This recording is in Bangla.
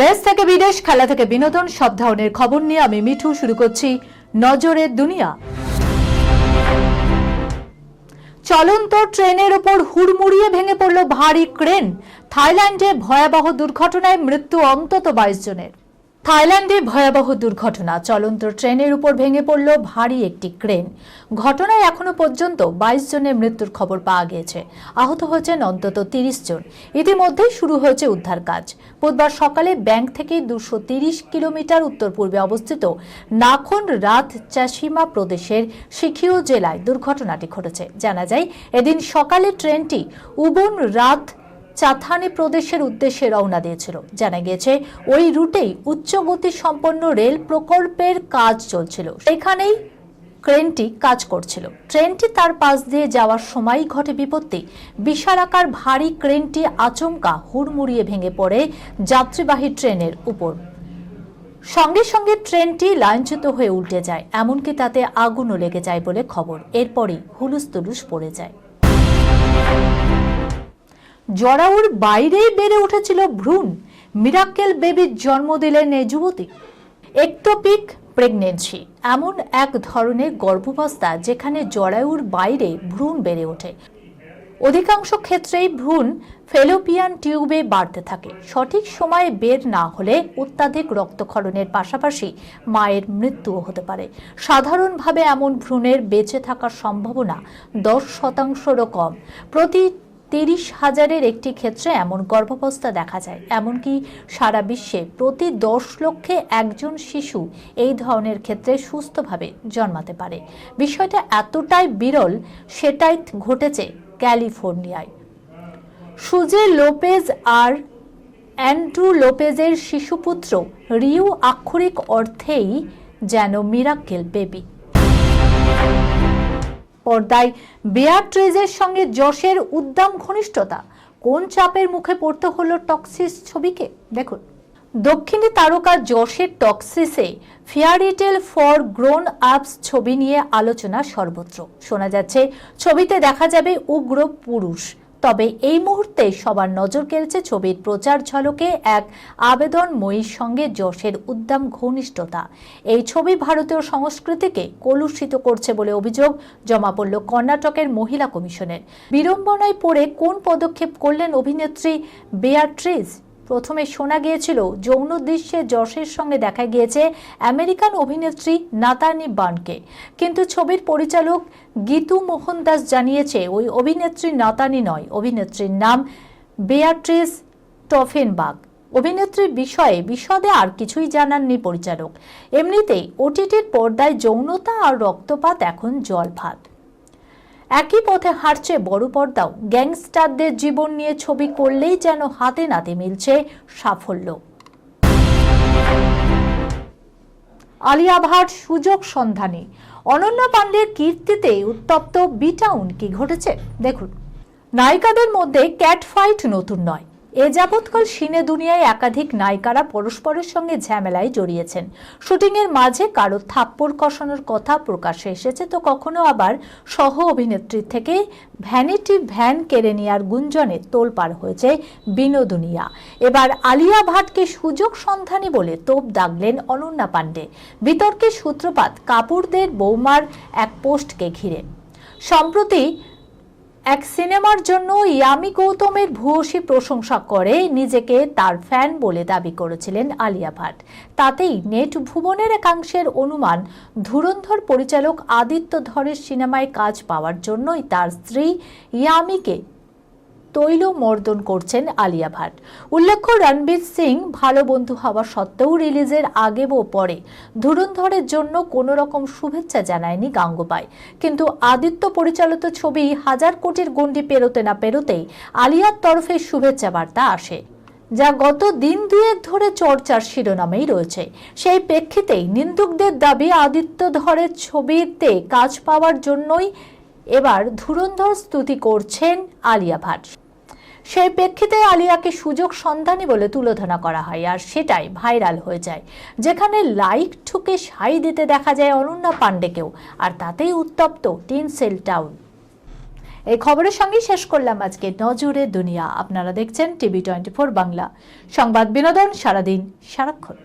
দেশ থেকে বিদেশ, খেলা থেকে বিনোদন, সব ধরনের খবর নিয়ে আমি মিঠু শুরু করছি নজরের দুনিয়া। চলন্ত ট্রেনের উপর হুড়মুড়িয়ে ভেঙে পড়ল ভারী ক্রেন। থাইল্যান্ডে ভয়াবহ দুর্ঘটনায় মৃত্যু অন্তত 22 জনের। থাইল্যান্ডে ভয়াবহ দুর্ঘটনা, চলন্ত ট্রেনের উপর ভেঙে পড়ল ভারী একটি ক্রেন। ঘটনায় এখনো পর্যন্ত 22 জনের মৃত্যুর খবর পাওয়া গিয়েছে। আহত হয়েছেন অন্তত 30 জন। ইতিমধ্যেই শুরু হয়েছে উদ্ধার কাজ। বুধবার সকালে ব্যাংক থেকে 230 কিলোমিটার উত্তর পূর্বে অবস্থিত নাখন রাতচাসিমা প্রদেশের শিখিও জেলায় দুর্ঘটনাটি ঘটেছে। জানা যায়, এদিন সকালে ট্রেনটি উবন রাত চাথানি প্রদেশের উদ্দেশ্যে রওনা দিয়েছিল। জানা গিয়েছে, ওই রুটেই উচ্চগতি সম্পন্ন রেল প্রকল্পের কাজ চলছিল। সেখানেই ক্রেনটি কাজ করছিল। ট্রেনটি তার পাশ দিয়ে যাওয়ার সময় ঘটে বিপত্তি। বিশালাকার ভারী ক্রেনটি আচমকা হুড়মুড়িয়ে ভেঙে পড়ে যাত্রীবাহী ট্রেনের উপর। সঙ্গে সঙ্গে ট্রেনটি লাইনচ্যুত হয়ে উল্টে যায়, এমনকি তাতে আগুনও লেগে যায় বলে খবর। এরপরই হুলুস্থুলুস পড়ে যায়। জরায়ুর বাইরেই বেড়ে উঠেছিল ভ্রূণ। মিরাক্কেল বেবির জন্ম দিলেন এই যুবতী। একটোপিক প্রেগনেন্সি এমন এক ধরনের গর্ভাবস্থা যেখানে জরায়ুর বাইরে ভ্রূণ বেড়ে ওঠে। অধিকাংশ ক্ষেত্রেই ভ্রূণ ফেলোপিয়ান টিউবে বাড়তে থাকে। সঠিক সময়ে বের না হলে অত্যাধিক রক্তক্ষরণের পাশাপাশি মায়ের মৃত্যুও হতে পারে। সাধারণভাবে এমন ভ্রূণের বেঁচে থাকার সম্ভাবনা 10%রও কম। প্রতি 30,000-এর একটি ক্ষেত্রে এমন গর্ভাবস্থা দেখা যায়। এমনকি সারা বিশ্বে প্রতি 10 লক্ষে একজন শিশু এই ধরনের ক্ষেত্রে সুস্থভাবে জন্মাতে পারে। বিষয়টা এতটাই বিরল, সেটাই ঘটেছে ক্যালিফোর্নিয়ায়। সুজে লোপেজ আর অ্যান্ড্রু লোপেজের শিশুপুত্র রিউ আক্ষরিক অর্থেই যেন মিরাক্কেল বেবি। পর্দায় বেয়াট্রিজের সঙ্গে যশের উদ্দাম ঘনিষ্ঠতা। কোন চাপের মুখে পড়তে হলো টক্সিস ছবিকে দেখুন। দক্ষিণী তারকা যশের টক্সিসে ফেয়ারিটেল ফর গ্রোন আপস ছবি নিয়ে আলোচনা সর্বত্র। শোনা যাচ্ছে, ছবিতে দেখা যাবে উগ্র পুরুষ। তবে এই মুহূর্তে সবার নজর কেড়েছে ছবির প্রচার ঝলকে এক আবেদনময়ীর সঙ্গে যশের উদ্দাম ঘনিষ্ঠতা। এই ছবি ভারতীয় সংস্কৃতিকে কলুষিত করছে বলে অভিযোগ জমা পড়ল কর্ণাটকের মহিলা কমিশনের। বিড়ম্বনায় পড়ে কোন পদক্ষেপ করলেন অভিনেত্রী বেয়াট্রিজ? প্রথমে শোনা গিয়েছিল যৌন দৃশ্যে যশের সঙ্গে দেখা গিয়েছে আমেরিকান অভিনেত্রী নাতানি বার্নকে, কিন্তু ছবির পরিচালক গীতু মোহন দাস জানিয়েছে ওই অভিনেত্রী নাতানি নয়, অভিনেত্রীর নাম বেয়াট্রিজ টফেনবাগ। অভিনেত্রীর বিষয়ে বিশদে আর কিছুই জানাননি পরিচালক। এমনিতেই ওটিটির পর্দায় যৌনতা আর রক্তপাত এখন জলভাত। একই পথে হাঁটছে বড় পর্দাও। গ্যাংস্টারদের জীবন নিয়ে ছবি করলেই যেন হাতে নাতে মিলছে সাফল্য। আলিয়া ভাট সুযোগ সন্ধানী। অনন্যা পাণ্ডের কীর্তিতে উত্তপ্ত বি-টাউন। কি ঘটেছে দেখুন। নায়িকাদের মধ্যে ক্যাট ফাইট নতুন নয়। এ যাবৎকাল সিনে দুনিয়ায় একাধিক নায়িকারা পরস্পরের সঙ্গে ঝামেলায় জড়িয়েছেন। শুটিংয়ের মাঝে কারো থাপ্পড় কষানোর কথা প্রকাশ্যে এসেছে, তো কখনো আবার সহ অভিনেত্রীর থেকে ভ্যানিটি ভ্যান কেড়ে নেওয়ার গুঞ্জনে তোলপাড় হয়েছে বিনোদুনিয়া। এবার আলিয়া ভাটকে সুযোগ সন্ধানী বলে তোপ দাগলেন অনন্যা পাণ্ডে। বিতর্কের সূত্রপাত কাপুরদের বৌমার এক পোস্টকে ঘিরে। সম্প্রতি এক সিনেমার জন্য ইয়ামি গৌতমের ভূয়সী প্রশংসা করে নিজেকে তার ফ্যান বলে দাবি করেছিলেন আলিয়া ভাট। তাতেই নেট ভুবনের একাংশের অনুমান, ধুরন্ধর পরিচালক আদিত্য ধরের সিনেমায় কাজ পাওয়ার জন্যই তার স্ত্রী ইয়ামিকে তৈলমর্দন করছেন আলিয়া ভাট। উল্লেখ্য, রণবীর সিং ভালো বন্ধু হওয়া সত্ত্বেও রিলিজের আগে ও পরে ধুরন্ধরের জন্য কোনো রকম শুভেচ্ছা জানায়নি গাঙ্গুবাই। কিন্তু আদিত্য পরিচালিত ছবি 1000 কোটির গণ্ডি পেরোতে না পেরোতেই আলিয়ার তরফে শুভেচ্ছা বার্তা আসে, যা গত দিন দুয়েক ধরে চর্চার শিরোনামেই রয়েছে। সেই প্রেক্ষিতেই নিন্দুকদের দাবি, আদিত্য ধরের ছবিতে কাজ পাওয়ার জন্যই এবার ধুরন্ধর স্তুতি করছেন আলিয়া ভাট। সেই প্রেক্ষিতে আলিয়াকে সুযোগ সন্ধানী বলে তুলোধনা করা হয়, আর সেটাই ভাইরাল হয়ে যায়। যেখানে লাইক ঠুকে সাই দিতে দেখা যায় অনন্যা পাণ্ডেকেও, আর তাতেই উত্তপ্ত টিনসেল টাউন। এই খবরের সঙ্গে শেষ করলাম আজকে নজরে দুনিয়া। আপনারা দেখছেন টিভি 24 বাংলা, সংবাদ বিনোদন সারাদিন সারাক্ষণ।